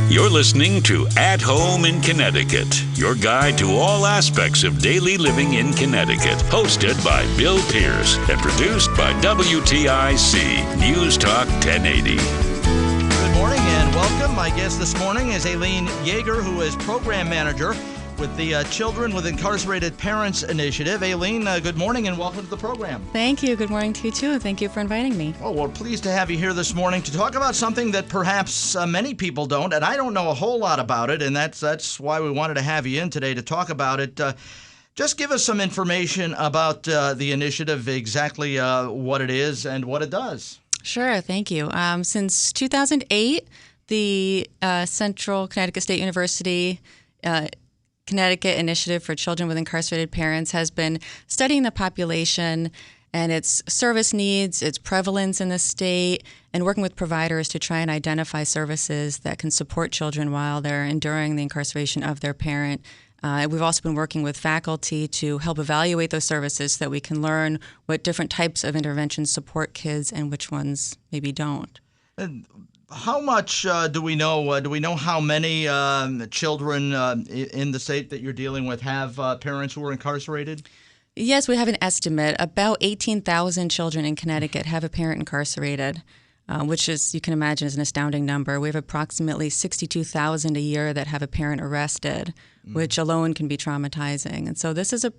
You're listening to At Home in Connecticut, your guide to all aspects of daily living in Connecticut. Hosted by Bill Pierce and produced by WTIC News Talk 1080. Good morning and welcome. My guest this morning is Aileen Yeager, who is Program Manager with the Children with Incarcerated Parents Initiative. Aileen, good morning and welcome to the program. Thank you. Good morning to you, too. Thank you for inviting me. Oh, we're pleased to have you here this morning to talk about something that perhaps many people don't, and I don't know a whole lot about it, and that's why we wanted to have you in today to talk about it. Just give us some information about the initiative, exactly what it is and what it does. Sure. Thank you. Since 2008, the Central Connecticut State University Connecticut Initiative for Children with Incarcerated Parents has been studying the population and its service needs, its prevalence in the state, and working with providers to try and identify services that can support children while they're enduring the incarceration of their parent. We've also been working with faculty to help evaluate those services so that we can learn what different types of interventions support kids and which ones maybe don't. How much do we know? Do we know how many children in the state that you're dealing with have parents who are incarcerated? Yes, we have an estimate. About 18,000 children in Connecticut have a parent incarcerated, which is, you can imagine, is an astounding number. We have approximately 62,000 a year that have a parent arrested, which alone can be traumatizing. And so this is a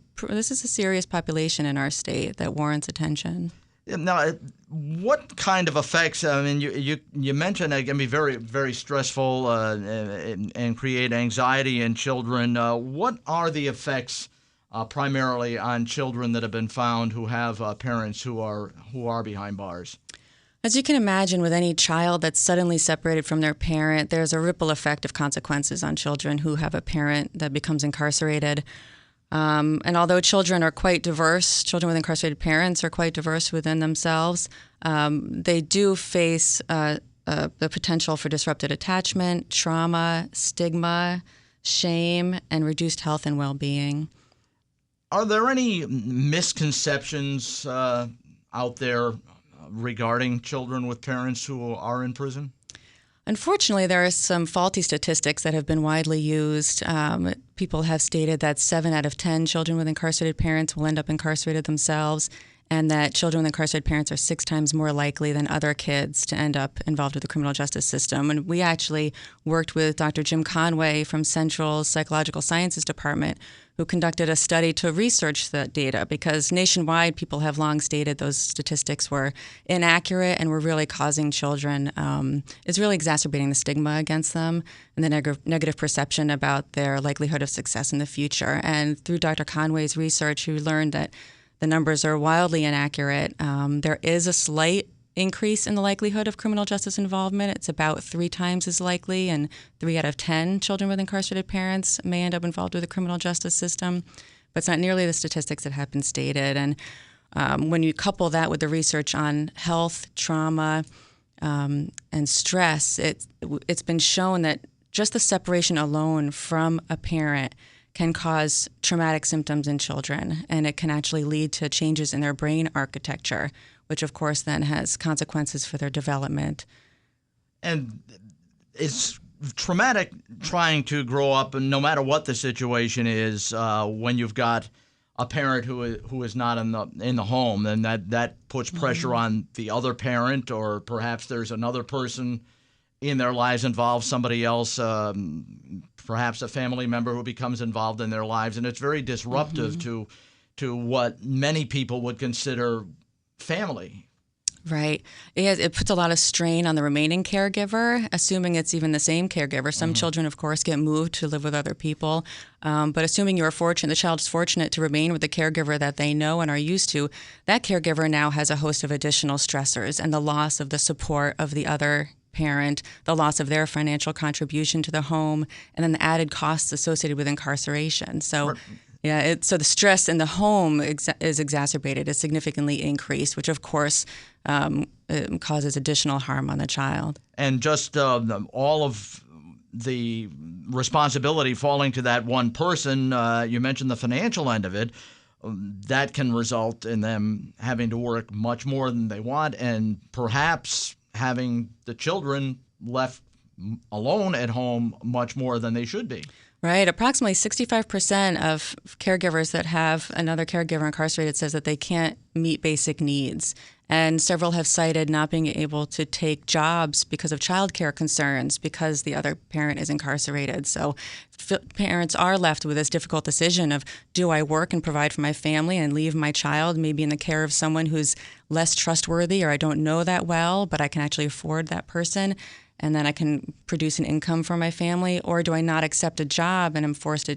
serious population in our state that warrants attention. Now, what kind of effects? I mean, you mentioned it can be very, very stressful and create anxiety in children. What are the effects primarily on children that have been found who have parents who are behind bars? As you can imagine, with any child that's suddenly separated from their parent, there's a ripple effect of consequences on children who have a parent that becomes incarcerated. And although children are quite diverse, children with incarcerated parents are quite diverse within themselves, they do face the potential for disrupted attachment, trauma, stigma, shame, and reduced health and well-being. Are there any misconceptions out there regarding children with parents who are in prison? Unfortunately, there are some faulty statistics that have been widely used. People have stated that 7 out of 10 children with incarcerated parents will end up incarcerated themselves, and that children with incarcerated parents are 6 times more likely than other kids to end up involved with the criminal justice system. And we actually worked with Dr. Jim Conway from Central's Psychological Sciences Department, who conducted a study to research that data, because nationwide people have long stated those statistics were inaccurate and were really causing children, is really exacerbating the stigma against them and the negative perception about their likelihood of success in the future. And through Dr. Conway's research, we learned that the numbers are wildly inaccurate. There is a slight increase in the likelihood of criminal justice involvement. It's about 3 times as likely, and 3 out of 10 children with incarcerated parents may end up involved with the criminal justice system. But it's not nearly the statistics that have been stated. And when you couple that with the research on health, trauma, and stress, it's been shown that just the separation alone from a parent can cause traumatic symptoms in children, and it can actually lead to changes in their brain architecture, which of course then has consequences for their development. And it's traumatic trying to grow up, and no matter what the situation is, when you've got a parent who is not in the home, then that puts pressure on the other parent, or perhaps there's another person in their lives involved, somebody else, perhaps a family member who becomes involved in their lives, and it's very disruptive to what many people would consider family. Right. It puts a lot of strain on the remaining caregiver, assuming it's even the same caregiver. Some children, of course, get moved to live with other people. But assuming the child is fortunate to remain with the caregiver that they know and are used to, that caregiver now has a host of additional stressors and the loss of the support of the other parent, the loss of their financial contribution to the home, and then the added costs associated with incarceration. So so the stress in the home is exacerbated, is significantly increased, which of course causes additional harm on the child. And just all of the responsibility falling to that one person, you mentioned the financial end of it, that can result in them having to work much more than they want, and perhaps having the children left alone at home much more than they should be. Right. Approximately 65% of caregivers that have another caregiver incarcerated says that they can't meet basic needs. And several have cited not being able to take jobs because of childcare concerns because the other parent is incarcerated. So parents are left with this difficult decision of, do I work and provide for my family and leave my child maybe in the care of someone who's less trustworthy or I don't know that well, but I can actually afford that person, and then I can produce an income for my family? Or do I not accept a job and I'm forced to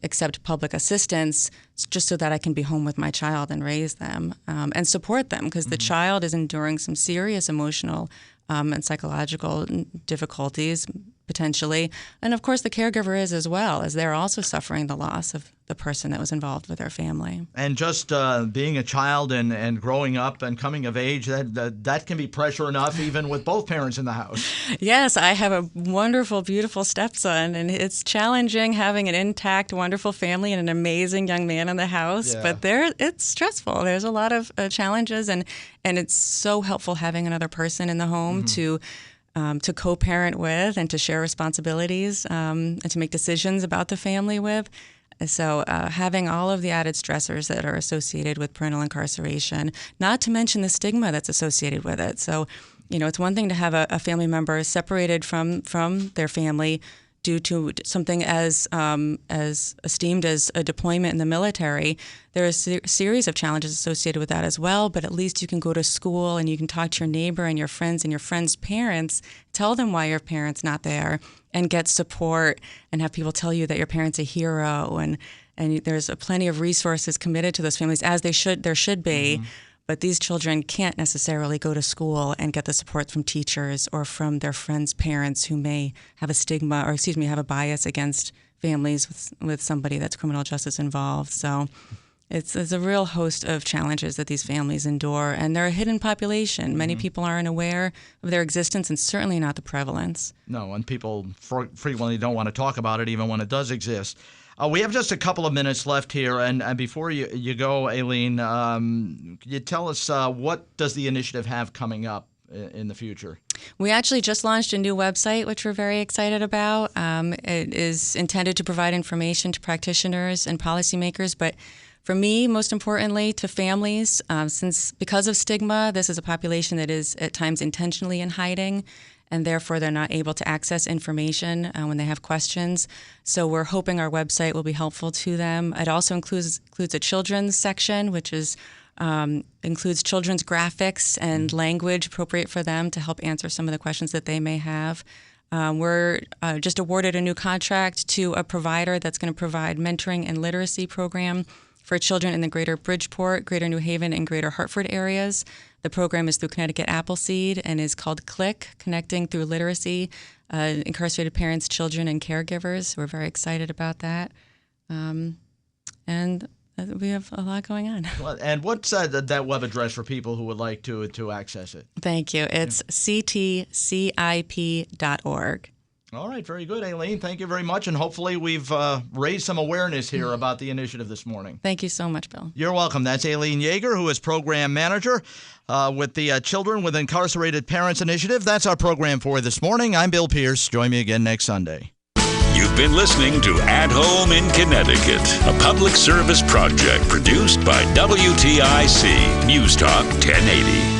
accept public assistance just so that I can be home with my child and raise them and support them? Because the child is enduring some serious emotional and psychological difficulties, potentially. And of course, the caregiver is as well, as they're also suffering the loss of the person that was involved with their family. And just being a child and growing up and coming of age, that can be pressure enough even with both parents in the house. Yes, I have a wonderful, beautiful stepson, and it's challenging having an intact, wonderful family and an amazing young man in the house. Yeah. But it's stressful. There's a lot of challenges, and it's so helpful having another person in the home to co-parent with and to share responsibilities and to make decisions about the family with. So having all of the added stressors that are associated with parental incarceration, not to mention the stigma that's associated with it. So, it's one thing to have a family member separated from their family due to something as esteemed as a deployment in the military. There is a series of challenges associated with that as well, but at least you can go to school and you can talk to your neighbor and your friends' parents, tell them why your parent's not there, and get support and have people tell you that your parent's a hero. And there's plenty of resources committed to those families, as there should be. But these children can't necessarily go to school and get the support from teachers or from their friends' parents who may have a stigma or, have a bias against families with somebody that's criminal justice involved. So it's a real host of challenges that these families endure, and they're a hidden population. Many people aren't aware of their existence, and certainly not the prevalence. No, and people frequently don't want to talk about it even when it does exist. We have just a couple of minutes left here, and before you go, Aileen, can you tell us what does the initiative have coming up in the future? We actually just launched a new website, which we're very excited about. It is intended to provide information to practitioners and policymakers, but for me, most importantly, to families, because of stigma, this is a population that is at times intentionally in hiding, and therefore they're not able to access information when they have questions. So we're hoping our website will be helpful to them. It also includes a children's section, which includes children's graphics and language appropriate for them to help answer some of the questions that they may have. We're just awarded a new contract to a provider that's going to provide mentoring and literacy program for children in the greater Bridgeport, greater New Haven, and greater Hartford areas. The program is through Connecticut Appleseed and is called CLICK, Connecting Through Literacy, Incarcerated Parents, Children, and Caregivers. We're very excited about that. And we have a lot going on. And what's that web address for people who would like to access it? Thank you. It's CTCIP.org. All right, very good, Aileen. Thank you very much, and hopefully we've raised some awareness here about the initiative this morning. Thank you so much, Bill. You're welcome. That's Aileen Yeager, who is Program Manager with the Children with Incarcerated Parents Initiative. That's our program for this morning. I'm Bill Pierce. Join me again next Sunday. You've been listening to At Home in Connecticut, a public service project produced by WTIC News Talk 1080.